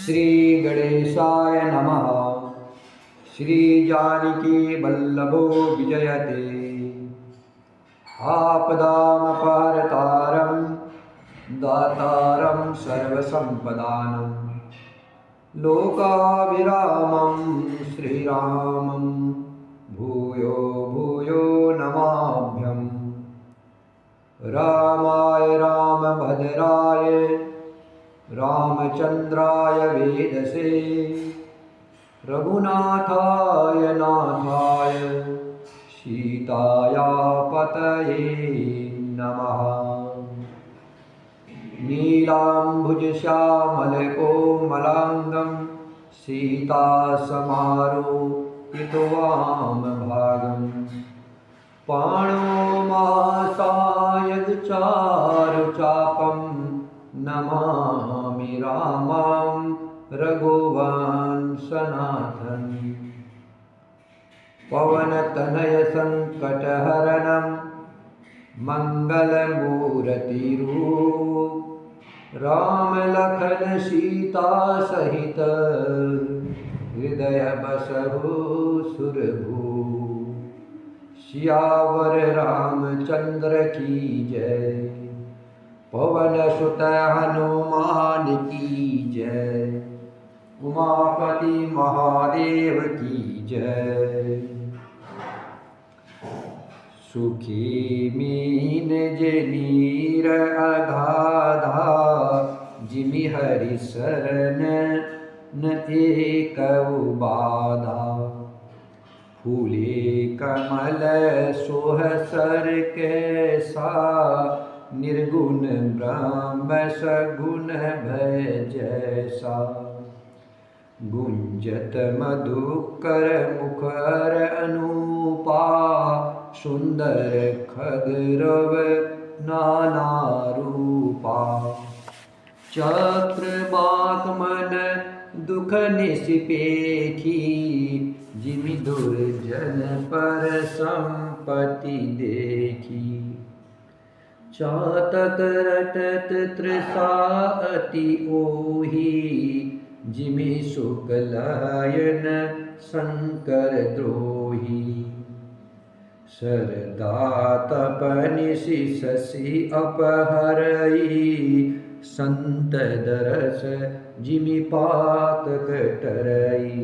श्री गणेशाय नमः। श्री जानकी वल्लभो विजयते। आपदामपहर्तारं दातारं सर्वसम्पदानं लोकाभिरामं श्रीरामं भूयो भूयो नमाभ्यम्। रामाय रामभद्राय रामचन्द्राय वेदसे रघुनाथाय नाथाय सीताया पतये नमः। नीलाम्बुजश्यामलकोमलाङ्गं सीतासमारोपितवामभागं पाणो महासायकचारुचापं नमामि रामं रघुवंशनाथं। पवनतनय संकटहरणं मंगलमूर्तिरूप राम लखन सीता सहित हृदय बसहु सुरभूप। सियावर रामचंद्र की जय, पवन सुत हनुमान की जय, उमापति महादेव की जय। सुखी मीन जनीर अगाधा जिमि हरि शरण न एक बाधा। फूले कमल सोहसर कैसा निर्गुण ब्रह्म सगुण भय जैसा। गुंजत मधुकर मुखर अनूपा सुंदर खगरव नाना रूपा। चक्रवाक मन दुख निसिपेखी जिमि दुर्जन पर संपत्ति देखी। चातक रटत तृषा अति ओही जिमि शुक्लयन शंकर द्रोही। शरदा तपनिशि शशि अपहरई संत दरस जिमि पातक टरई।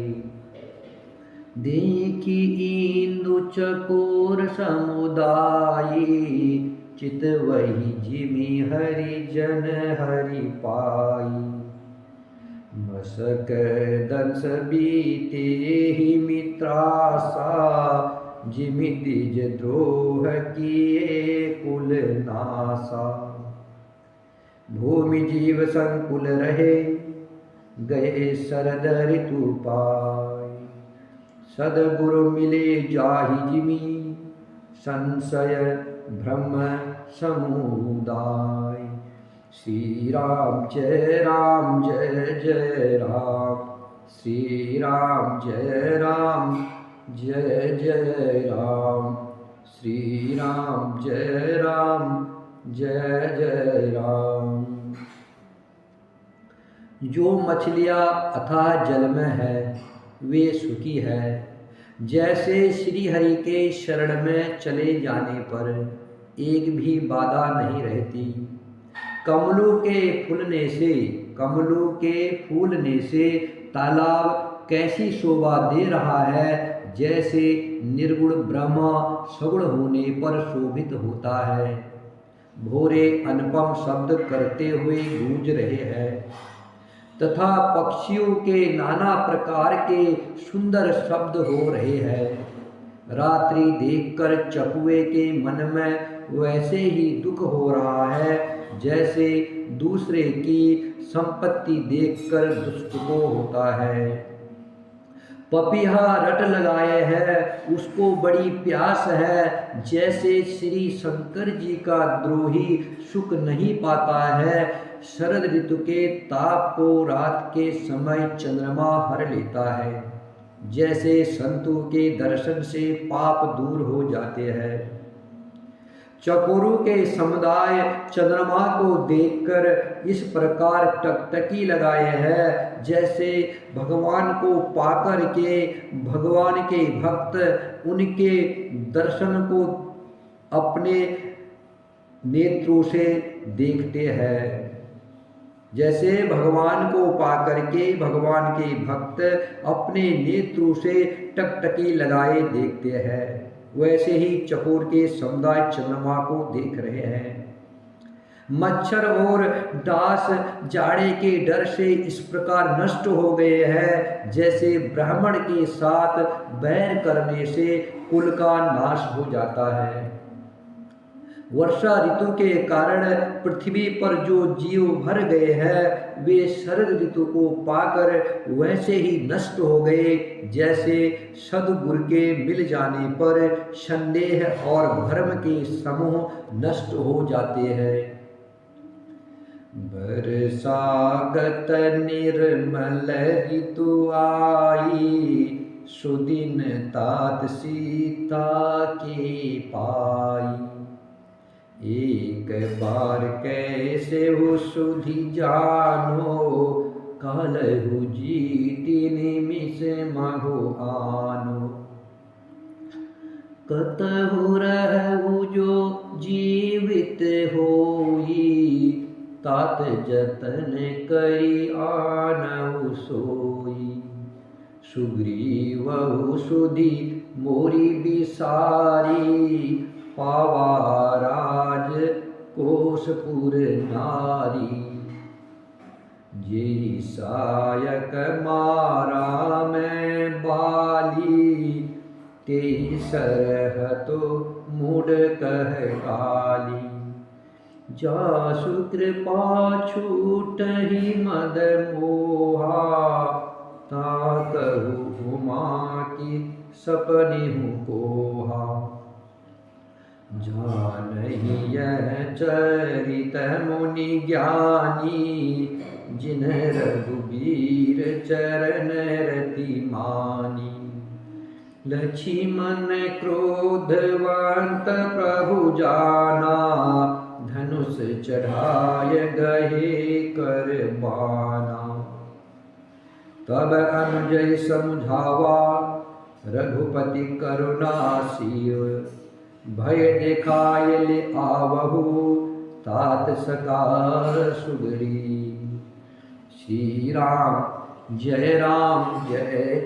देखी इंदु चकोर समुदायी चितवही जिमि हरि जन हरि पाई। मसक दंस बीते ही मित्रासा जिमि द्विज द्रोह किए कुल नासा। भूमि जीव संकुल रहे गए शरद ऋतु पाय। सदगुरु मिले जाहि जिमि संशय भ्रम समुदाय। श्री राम जय राम। श्री राम जय राम जय राम। श्री राम जय राम। जो मछलियाँ अथाह जल में है वे सुखी है। जैसे श्री हरि के शरण में चले जाने पर एक भी बाधा नहीं रहती। कमलों के फूलने से तालाब कैसी शोभा दे रहा है, जैसे निर्गुण ब्रह्मा सगुण होने पर शोभित होता है। भोरे अनुपम शब्द करते हुए गूंज रहे हैं तथा पक्षियों के नाना प्रकार के सुंदर शब्द हो रहे हैं। रात्रि देखकर चकुए के मन में वैसे ही दुख हो रहा है जैसे दूसरे की संपत्ति देखकर दुष्ट को होता है। पपीहा रट लगाए है उसको बड़ी प्यास है, जैसे श्री शंकर जी का द्रोही सुख नहीं पाता है। शरद ऋतु के ताप को रात के समय चंद्रमा हर लेता है, जैसे संतों के दर्शन से पाप दूर हो जाते हैं। चकोरों के समुदाय चंद्रमा को देखकर इस प्रकार टकटकी लगाए हैं जैसे भगवान को पाकर के भगवान के भक्त उनके दर्शन को अपने नेत्रों से देखते हैं। जैसे भगवान को पाकर के भगवान के भक्त अपने नेत्रों से टकटकी लगाए देखते हैं, वैसे ही चकोर के समुदाय चंद्रमा को देख रहे हैं। मच्छर और डांस जाड़े के डर से इस प्रकार नष्ट हो गए हैं जैसे ब्राह्मण के साथ बैर करने से कुल का नाश हो जाता है। वर्षा ऋतु के कारण पृथ्वी पर जो जीव भर गए हैं वे शरद ऋतु को पाकर वैसे ही नष्ट हो गए जैसे सदगुरु के मिल जाने पर संदेह और भ्रम के समूह नष्ट हो जाते हैं। बरसागत निर्मल ऋतु आई, सुदिन तात सीता के पाई। एक बार कैसे हो सुधि जानो, कालहु जीति निमिष महो आनो। कतहु रहु जो जीवित होई, तात जतन करी आनहु सोई। सुग्रीवहु सुधि मोरी बिसारी, पावा राज कोशपुर नारी। जे सायक मारा मैं बाली, ते सरहतो मुड़ कह काली। जासु कृपा छूटहि मद मोहा, ताकहु उमा की सपनिहु कोहा। जानहि यह चरित मुनि ज्ञानी, जिन्ह रघुबीर चरण रति मानी। लक्ष्मण क्रोधवंत प्रभु जाना, धनुष चढ़ाय गए कर बाना। तब अनुजय समझावा, रघुपति करुणासीय। भय दिखाय ले आवहु, तात सकार सुग्री। श्री राम जय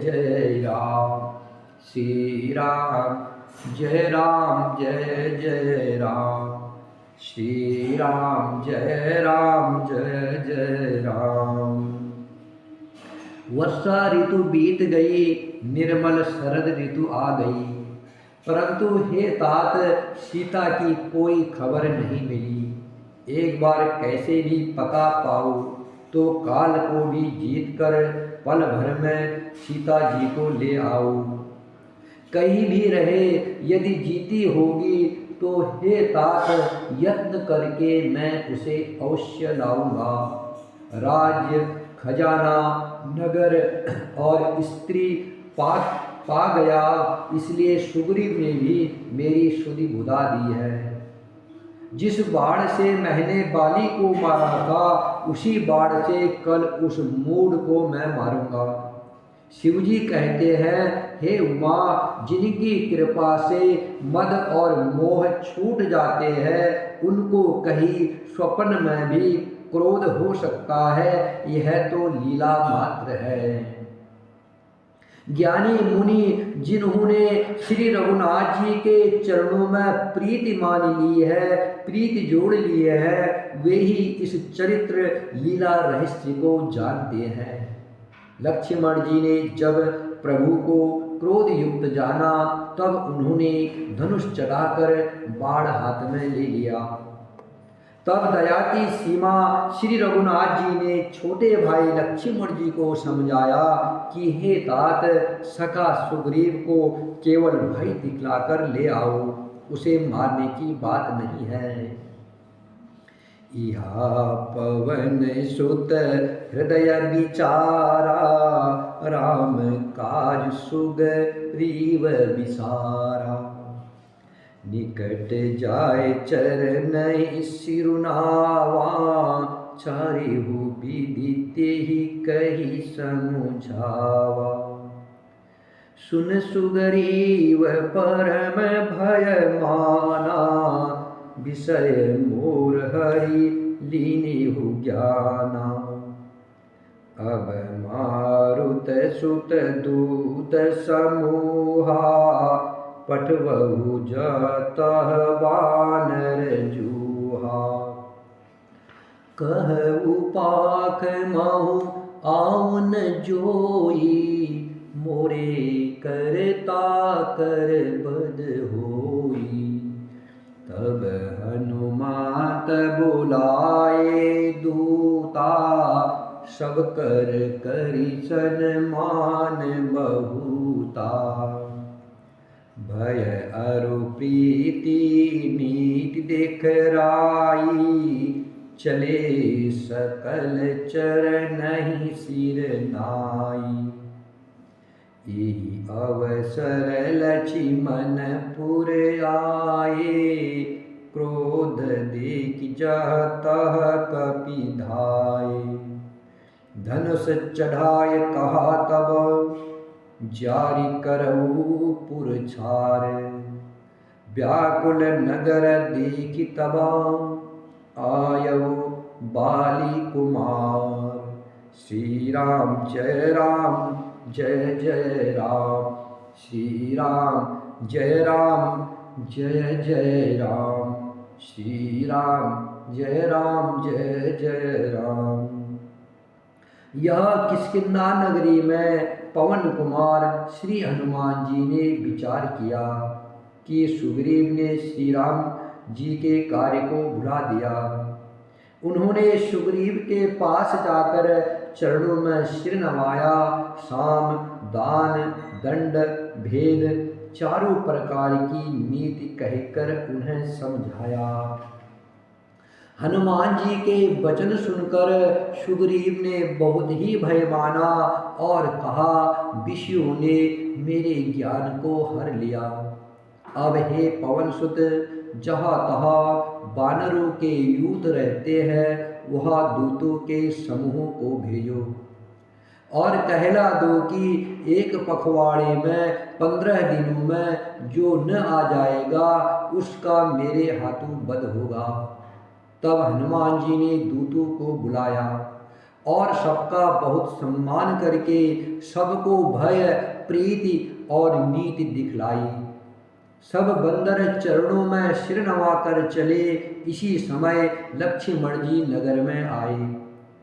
जय राम, श्री राम जय जय राम, श्री राम जय जय राम। वर्षा ऋतु बीत गई, निर्मल शरद ऋतु आ गई, परंतु हे तात सीता की कोई खबर नहीं मिली। एक बार कैसे भी पता पाओ तो काल को भी जीत कर पल भर में सीता जी को ले आओ। कहीं भी रहे यदि जीती होगी तो हे तात यत्न करके मैं उसे अवश्य लाऊंगा। राज्य खजाना नगर और स्त्री पा गया, इसलिए सुग्रीव ने भी मेरी सुधि बुधा दी है। जिस बाण से मैंने बाली को मारा था उसी बाण से कल उस मूढ़ को मैं मारूंगा। शिवजी कहते हैं, हे उमा, जिनकी कृपा से मद और मोह छूट जाते हैं उनको कहीं स्वप्न में भी क्रोध हो सकता है, यह तो लीला मात्र है। ज्ञानी मुनि जिन्होंने श्री रघुनाथ जी के चरणों में प्रीति मान ली है, प्रीति जोड़ ली है, वे ही इस चरित्र लीला रहस्य को जानते हैं। लक्ष्मण जी ने जब प्रभु को क्रोध युक्त जाना तब उन्होंने धनुष चढ़ाकर बाण हाथ में ले लिया। तब दया की सीमा श्री रघुनाथ जी ने छोटे भाई लक्ष्मण जी को समझाया कि हे तात, सखा सुग्रीव को केवल भय दिखलाकर ले आओ, उसे मारने की बात नहीं है। इहा पवन सुत हृदय विचारा, राम काज सुग्रीव विसारा। निकट जाय चरणहि सिरुनावा, चारे हो विधि तेहि कहि समुझावा। सुन सुग्रीव परम भय माना, विषय मोर हरि लीन्हु ज्ञाना। अब मारुत सुत दूत समूहा, पठवहु जतः वानर जूहा। कहु पाख महु आउन जोई, मोरे करता कर बद होई। तब हनुमात बुलाए दूता, सब कर करि सन्मान बहुता। भय अरु प्रीति नीति देखराई, चले सकल चरणहि सिर नाई। एहि अवसर लक्ष्मण पुर आए, क्रोध देखि जतः कपि धाये। धनुष चढ़ाए कहा तब, जारि करहु पुर छार। व्याकुल नगर देखि तब, आयउ बाली कुमार। श्री राम जय राम, श्री राम जय जय राम, श्री राम जय जय राम। यह किष्किंधा नगरी में पवन कुमार श्री हनुमान जी ने विचार किया कि सुग्रीव ने श्री राम जी के कार्य को भुला दिया। उन्होंने सुग्रीव के पास जाकर चरणों में सिर नवाया। साम, दान, दंड, भेद चारों प्रकार की नीति कहकर उन्हें समझाया। हनुमान जी के वचन सुनकर सुग्रीव ने बहुत ही भय माना और कहा, विषयों ने मेरे ज्ञान को हर लिया। अब हे पवन सुत, जहाँ तहाँ वानरों के यूथ रहते हैं, वहाँ दूतों के समूह को भेजो और कहला दो कि एक पखवाड़े में 15 दिनों में जो न आ जाएगा उसका मेरे हाथों वध होगा। तब हनुमान जी ने दूतों को बुलाया और सबका बहुत सम्मान करके सबको भय, प्रीति और नीति दिखलाई। सब बंदर चरणों में सिर नवाकर चले। इसी समय लक्ष्मण जी नगर में आए।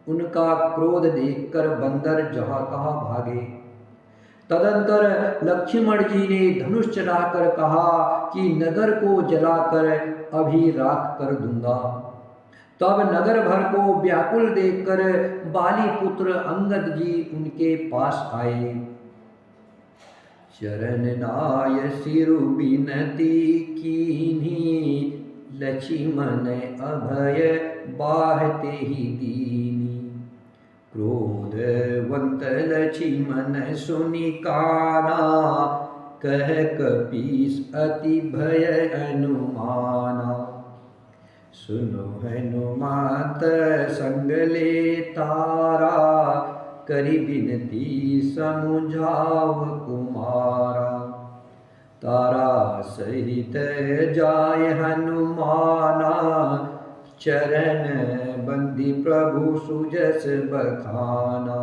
उनका क्रोध देखकर बंदर जहाँ तहाँ भागे। तदंतर लक्ष्मण जी ने धनुष चलाकर कहा कि नगर को जलाकर अभी राख कर दूंगा। तब नगर भर को व्याकुल देखकर बाली पुत्र अंगद जी उनके पास आए। चरण नाय सिरु बिनती कीन्ही, लक्ष्मण अभय बाहते ही दीनी। क्रोधवंत लक्ष्मण सुनि काना, कह कपीस अति भय अनुमाना। सुनो हनुमत संग ले तारा, करि बिनती समुझाव कुमारा। तारा सहित जाय हनुमाना, चरण बंदी प्रभु सुजस बखाना।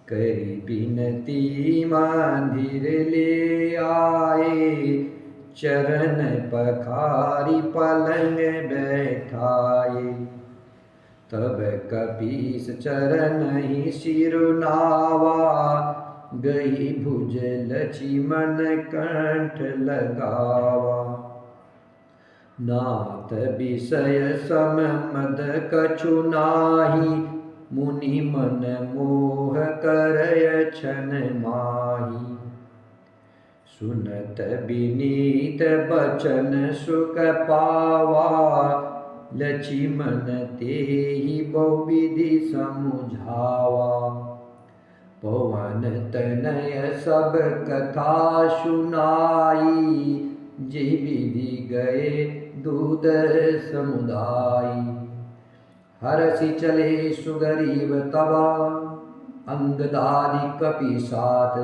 करि बिनती मंदिर ले आए, चरण पखारी पलंग बैठाए। तब कपीस चरण ही सिरुनावा, गई भुज लक्ष्मण कंठ लगावा। नाथ विषय सम मद कछु नाही, मुनि मन मोह करय छन माही। सुनत विनीत बचन सुख पावा, लक्ष्मण तेहि बहुविधि समुझावा। पवन तनय सब कथा सुनाई, जे विधि गए दूत समुदाय। हरषि चले सुग्रीव तबा अंगदादि कपि साथ,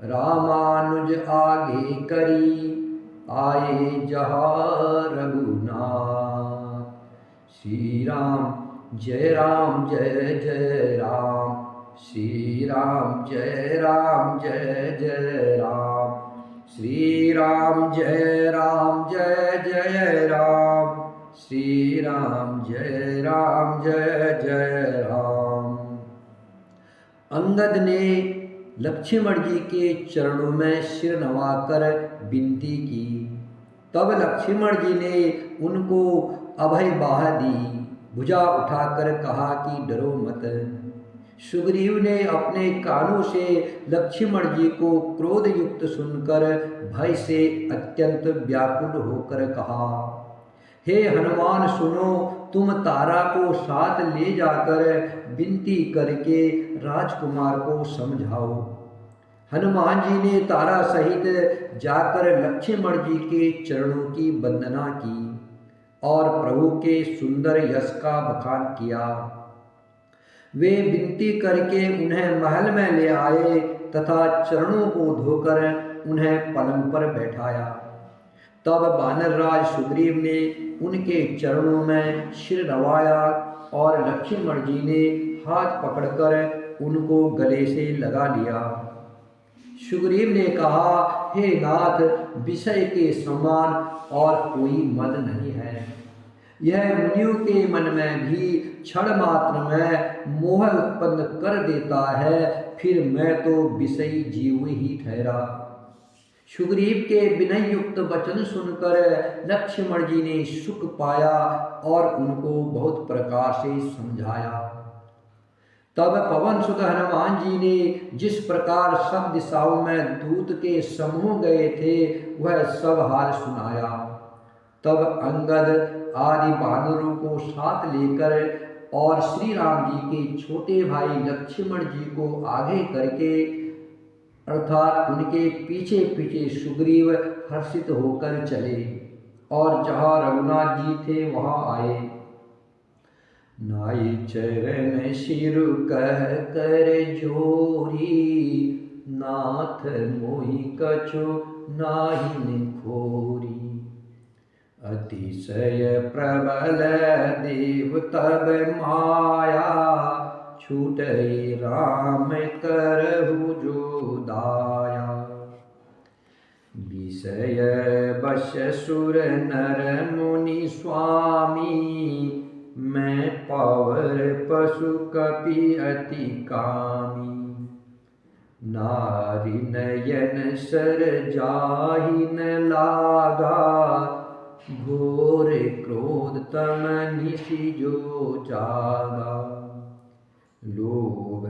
रामानुज आगे करी आए जहाँ रघुनाथ। श्री राम जय राम जय जय राम, श्री राम जय राम जय जय राम, श्री राम जय राम जय जय राम, श्री राम जय जय राम। अंगद ने लक्ष्मण जी के चरणों में सिर नवाकर विनती की। तब लक्ष्मण जी ने उनको अभय बाह दी, भुजा उठाकर कहा कि डरो मत। सुग्रीव ने अपने कानों से लक्ष्मण जी को क्रोध युक्त सुनकर भय से अत्यंत व्याकुल होकर कहा, हे हनुमान सुनो, तुम तारा को साथ ले जाकर विनती करके राजकुमार को समझाओ। हनुमान जी ने तारा सहित जाकर लक्ष्मण जी के चरणों की वंदना की और प्रभु के सुंदर यश का बखान किया। वे विनती करके उन्हें महल में ले आए तथा चरणों को धोकर उन्हें पलंग पर बैठाया। तब वानरराज सुग्रीव ने उनके चरणों में सिर नवाया और लक्ष्मण जी ने हाथ पकड़कर उनको गले से लगा लिया। सुग्रीव ने कहा, हे नाथ, विषय के समान और कोई मद नहीं है। यह मुनियों के मन में भी क्षण मात्र में मोह उत्पन्न कर देता है, फिर मैं तो विषयी जीव ही ठहरा। सुग्रीव के विनय युक्त वचन सुनकर लक्ष्मण जी ने सुख पाया और उनको बहुत प्रकार से समझाया। तब पवन सुत हनुमान जी ने जिस प्रकार सब दिशाओं में दूत के समूह गए थे वह सब हाल सुनाया। तब अंगद आदि वानरों को साथ लेकर और श्री राम जी के छोटे भाई लक्ष्मण जी को आगे करके अर्थात उनके पीछे पीछे सुग्रीव हर्षित होकर चले और जहाँ रघुनाथ जी थे वहाँ आए। नाई चरण सिरु कह कर जोरी, नाथ मोहि कछु नाहिन खोरी। अतिशय प्रबल देव तब माया, छूटई राम करहु जो दाया। विषय बश सुर नर मुनि स्वामी, मैं पावर पशु कपि अति कामी। नारी नयन सर जाहि न लागा, घोर क्रोध तम निशि जो जागा। लोभ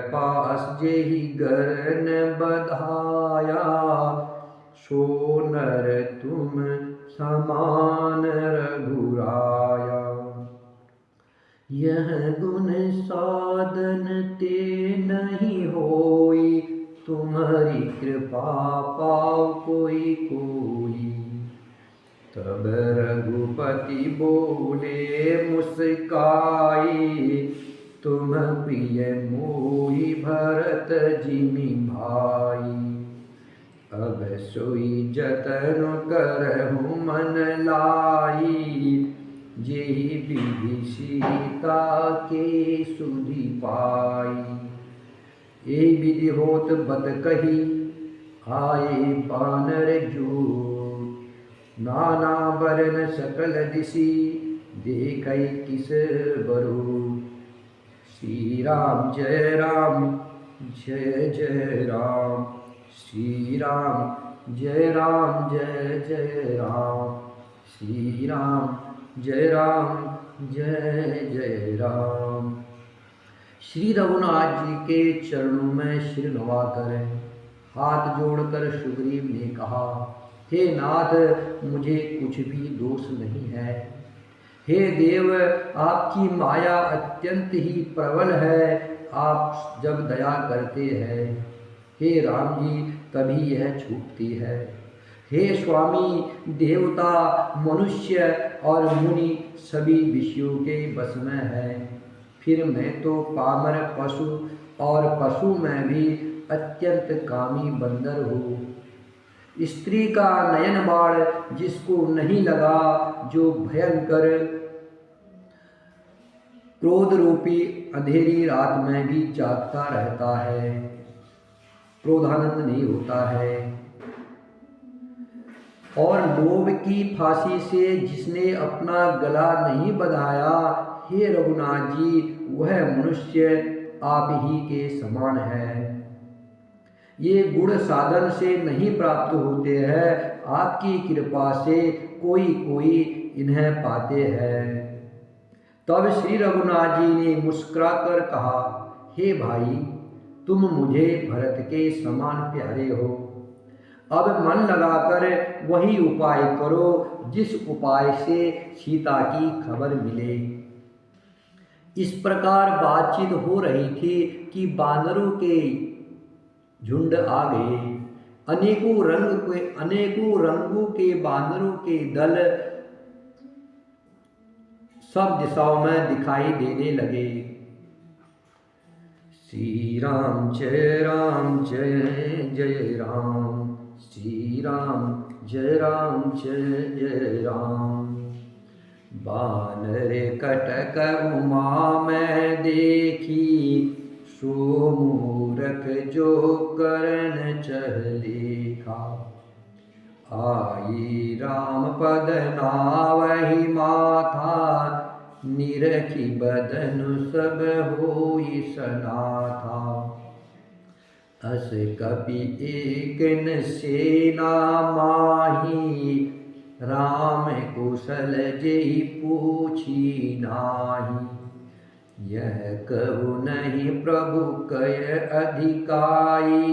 पास जेहि गरन बधाया, सो नर तुम समान रघुराया। यह गुण साधन ते नहीं होई, तुम्हारी कृपा पाओ कोई कोई। तब रघुपति बोले मुस्काई, तुम प्रिय मोहि भरत जिमि भाई। अब सोई जतन करहु मन लाई, जेहि विधि सीता के सुधि पाई। ए विधि होत बत कही, आए बानर जो। नाना बरन सकल दिशि, देखै किस बरो। श्री राम जय जय राम, श्री राम जय जय राम, श्री राम जय जय राम। श्री रघुनाथ जी के चरणों में सिर नवाकर हाथ जोड़कर सुग्रीव ने कहा, हे नाथ, मुझे कुछ भी दोष नहीं है। हे देव, आपकी माया अत्यंत ही प्रबल है, आप जब दया करते हैं हे राम जी तभी यह छूटती है। हे स्वामी, देवता, मनुष्य और मुनि सभी विषयों के वश में है। फिर मैं तो पामर पशु और पशु में भी अत्यंत कामी बंदर हूँ। स्त्री का नयन बाण जिसको नहीं लगा, जो भयंकर क्रोध रूपी अंधेरी रात में भी जागता रहता है, क्रोधानंद नहीं होता है। और लोभ की फांसी से जिसने अपना गला नहीं बंधाया, हे रघुनाथ जी, वह मनुष्य आप ही के समान है। ये गुण साधन से नहीं प्राप्त होते हैं, आपकी कृपा से कोई कोई इन्हें पाते हैं। तब श्री रघुनाथ जी ने मुस्कुराकर कहा, हे भाई, तुम मुझे भरत के समान प्यारे हो। अब मन लगाकर वही उपाय करो जिस उपाय से सीता की खबर मिले। इस प्रकार बातचीत हो रही थी कि बानरों के झुंड आ गए। अनेकों रंगों के बानरों के दल सब दिशाओं में दिखाई देने लगे। श्री राम जय जय राम, श्री राम जय जय राम। बानर कटक उमा में देखी, सो मूरख जो करन चलेखा। आई राम पद नावहि माथा, निरखी बदन सब होई सनाथा। अस कपि एक न सेना माही, राम कुशल जेहि पूछी नाही। यह कहु नहीं प्रभु कय अधिकाई,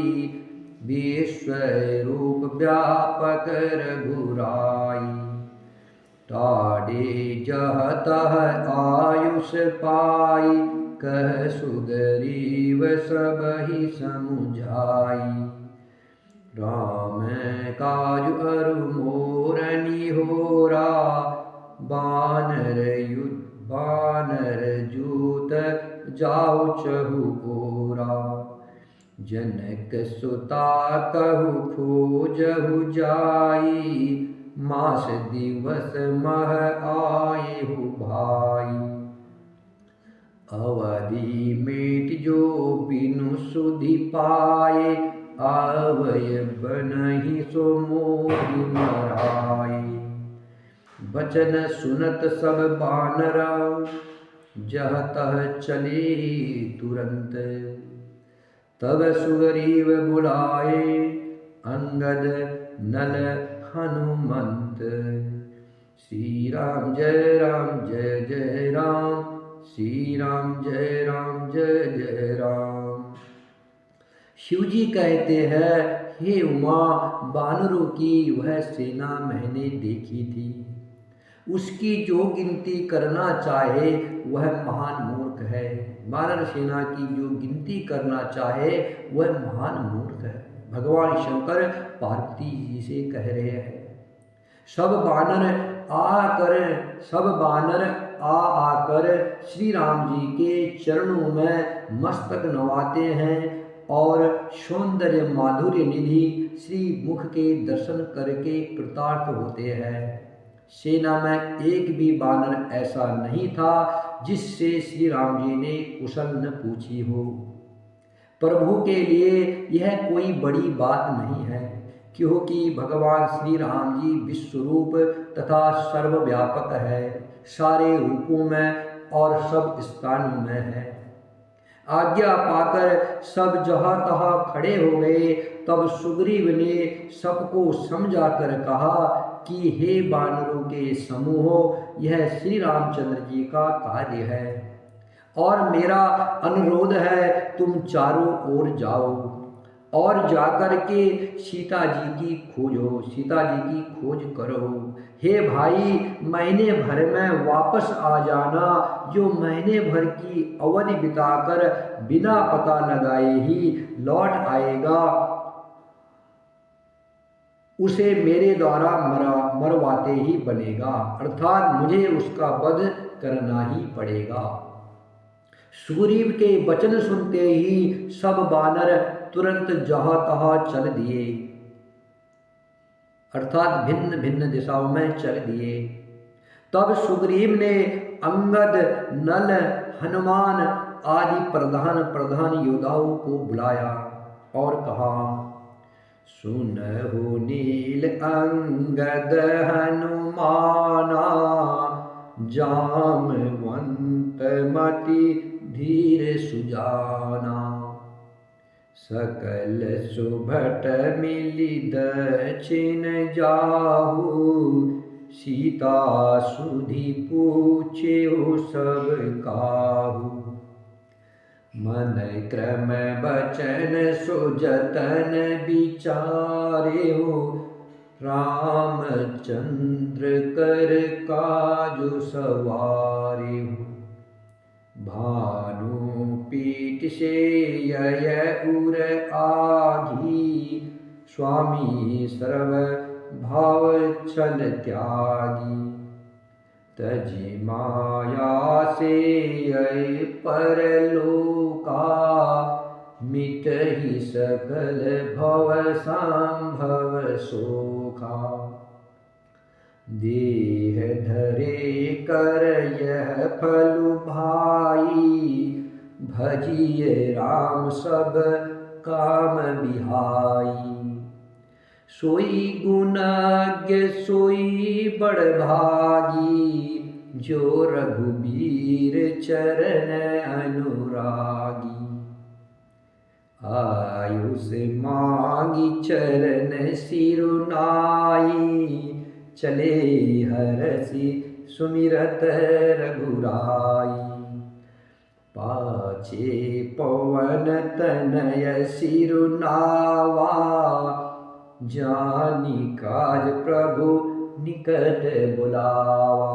विश्व रूप व्यापक रघुराई। टाढ़े जह तह आयुष पाई, कह सुग्रीव सब ही समुझाई। राम काज अरु मोर निहोरा, बानर जूत जाऊ चहु ओरा। जनक सुता कहु खोजहु जाई, मास दिवस मह आयहु भाई। अवधि मेट जो बिनु सुधि पाए, आवय बनहि सो मोहि मराई। बचन सुनत सब बानर, जह तह चले तुरंत। तब सुग्रीव बुलाए, अंगद नल हनुमंत। श्री राम जय जय राम, श्री राम जय जय राम। शिवजी कहते हैं, हे उमा, बानरों की वह सेना मैंने देखी थी। उसकी जो गिनती करना चाहे वह महान मूर्ख है। बानर सेना की जो गिनती करना चाहे वह महान मूर्ख है। भगवान शंकर पार्वती जी से कह रहे हैं। सब बानर आकर श्री राम जी के चरणों में मस्तक नवाते हैं और सौंदर्य माधुर्य निधि श्री मुख के दर्शन करके कृतार्थ होते हैं। सेना में एक भी बानर ऐसा नहीं था जिससे श्री राम जी ने कुशल न पूछी हो। प्रभु के लिए यह कोई बड़ी बात नहीं है, क्योंकि भगवान श्री राम जी विश्वरूप तथा सर्वव्यापक है, सारे रूपों में और सब स्थानों में है। आज्ञा पाकर सब जहाँ तहाँ खड़े हो गए। तब सुग्रीव ने सबको समझा कर कहा कि हे बानरों के समूहो, यह श्री रामचंद्र जी का कार्य है और मेरा अनुरोध है, तुम चारों ओर जाओ और जाकर के सीता जी की खोज करो। हे भाई, महीने भर में वापस आ जाना। जो महीने भर की अवधि बिताकर बिना पता लगाए ही लौट आएगा, उसे मेरे द्वारा मरवाते ही बनेगा, अर्थात मुझे उसका वध करना ही पड़ेगा। सुग्रीव के वचन सुनते ही सब वानर तुरंत जहां तहां चल दिए, अर्थात भिन्न भिन्न दिशाओं में चल दिए। तब सुग्रीव ने अंगद, नल, हनुमान आदि प्रधान प्रधान योद्धाओं को बुलाया और कहा, सुनहु नील अंगद हनुमाना, जामवंत मति धीर सुजाना। सकल सुभट मिली दक्षिण जाहु, सीता सुधि पूछे सब काहू। मन क्रम बचन सुजतन विचारे हो, रामचंद्र कर काजु सवारे हो। भानु पीठ से यय उर आगी, स्वामी सर्व भाव छल त्यागी। तजी माया से यय परलोका, मिट ही सकल भव संभव शोका। देह धरे कर यह फल भाई, भजिए राम सब काम बिहाई। सोई गुणज्ञ सोई बड़ भागी, जो रघुबीर चरण अनुरागी। आयुष मांगी चरण सिरुनाई, चले हरषि सुमिरत रघुराई। पाछे पवन तनय सिरुनावा, जानी काज प्रभु निकट बुलावा।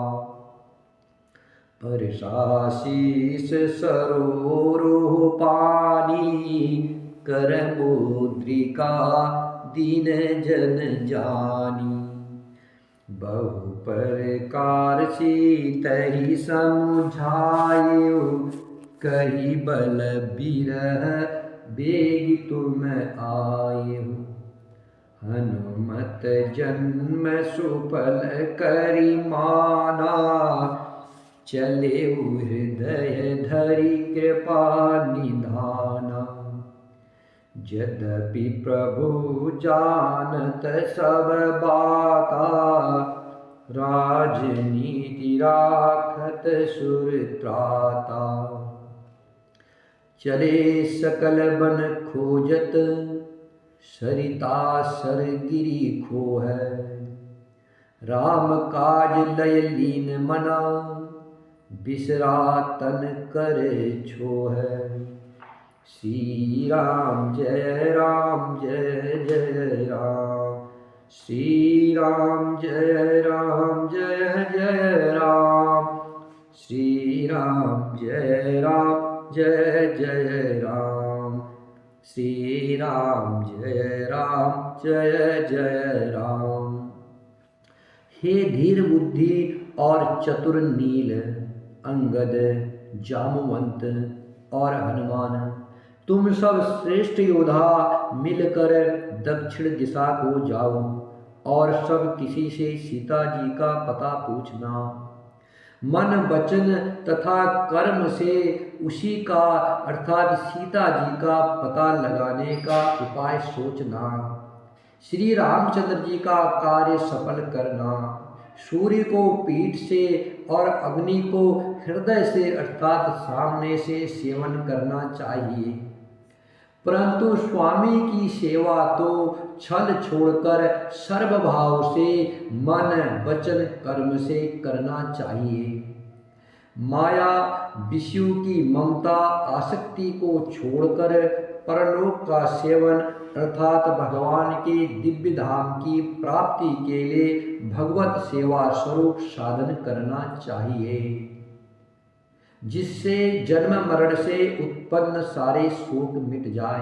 परसाशीष सरोरुह पानी, कर मुद्रिका दीन जन जानी। बहु प्रकार सीतहि समुझायो, कही बल बिरह बेग तुम आयहु। हनुमत जन्म सुफल करि माना, चले हृदय धरि कृपा निधाना। यद्यपि प्रभु जानत सब बाता, राजनीति राखत सुर त्राता। चले सकल बन खोजत, सरिता सर गिरी खोह। राम काज लय लीन मना, बिसरा तन कर छोह। श्री राम जय जय राम, श्री राम जय जय राम, श्री राम जय जय राम, श्री राम जय जय राम। हे धीर बुद्धि और चतुर नील, अंगद, जामवंत और हनुमान, तुम सब श्रेष्ठ योद्धा मिलकर दक्षिण दिशा को जाओ और सब किसी से सीता जी का पता पूछना। मन वचन तथा कर्म से उसी का अर्थात सीता जी का पता लगाने का उपाय सोचना। श्री रामचंद्र जी का कार्य सफल करना। सूर्य को पीठ से और अग्नि को हृदय से अर्थात सामने से सेवन करना चाहिए, परंतु स्वामी की सेवा तो छल छोड़कर सर्वभाव से मन वचन कर्म से करना चाहिए। माया विषयों की ममता आसक्ति को छोड़कर परलोक का सेवन अर्थात भगवान के दिव्य धाम की प्राप्ति के लिए भगवत सेवा स्वरूप साधन करना चाहिए, जिससे जन्म मरण से उत्पन्न सारे शोक मिट जाए।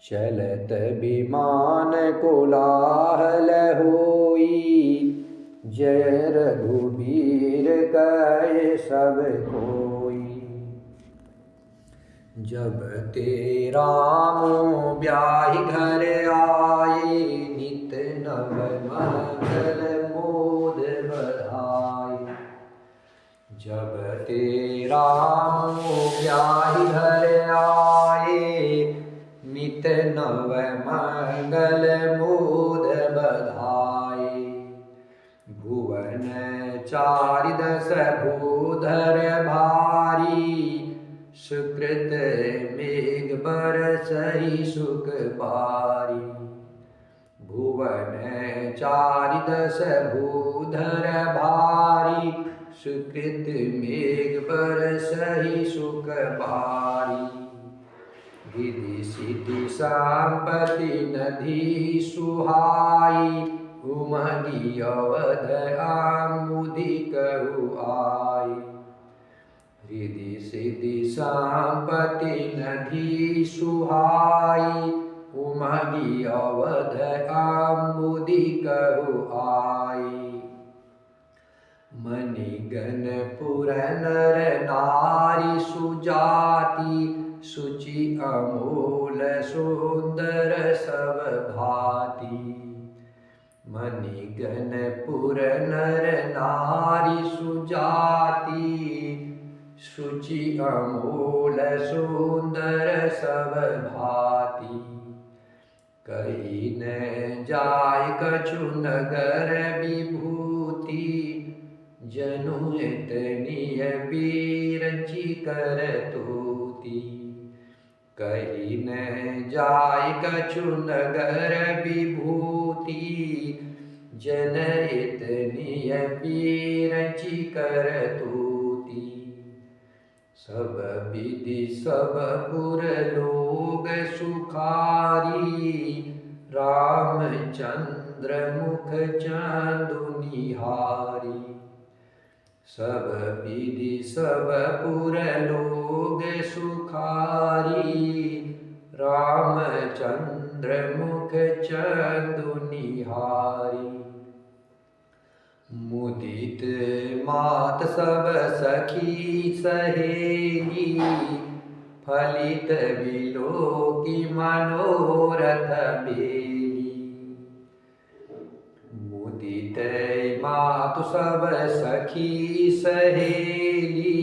चलत विमान कोलाहल होई, जय रघुबीर कहे सब कोई। जब ते राम ब्याहि घर आए, नित नव मंगल मोद बधाई। जब ते राम ब्याहि घर आए, नित नव मंगल मोद बधाई। भुवन चारिदस भूधर भारी, सुकृत मेघ बरसहि सुख बारी। भुवन चारिदस भूधर भारी, सुकृत मेघ बरसहि सुख बारी। रिधि सिद्धि संपत्ति नधी सुहाई, उमगी अवध आमुदी कहु आई। रिधि सिद्धि संपत्ति नधी सुहाई, उमगी अवध आमुदी कहु आई। मणिगण पुर नर नारी सुजाति, सुचि अमोल सुंदर सब भांति। मणिगण पुर नर नारी सुजाति, सुचि अमोल सुंदर सब भांति। कहीं न जाय कछु नगर विभूति, जनु इतनिय बीरंची कर तूती। कहीं न जाय कछु नगर विभूति, जन इतनिय बीरंची कर तूती। सब विधि सब पुर लोग सुखारी, रामचंद्र मुख चांदु निहारी। सब विधि सब पुर लोग सुखारी, रामचंद्र मुख चांदु निहारी। मुदित मात सब सखी सहेली, फलित विलोकी मनोरथ बेली। मुदित मातु सब सखी सहेली,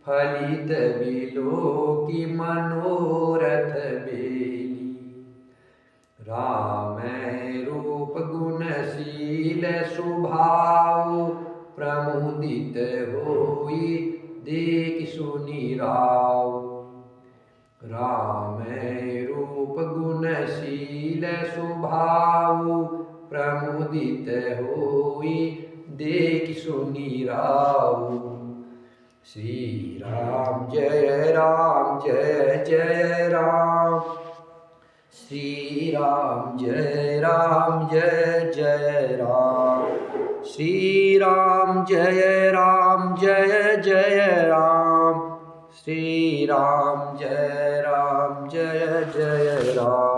फलित विलोकी मनोरथ बेली। राम रूप गुणशील स्वभाव, प्रमुदित होई देख सुनि राव। राम रूप गुणशील स्वभाव, प्रमुदित होई देख सुनि राव। श्री राम जय जय राम, श्री राम जय जय राम। श्री राम जय जय राम, श्री राम जय जय राम।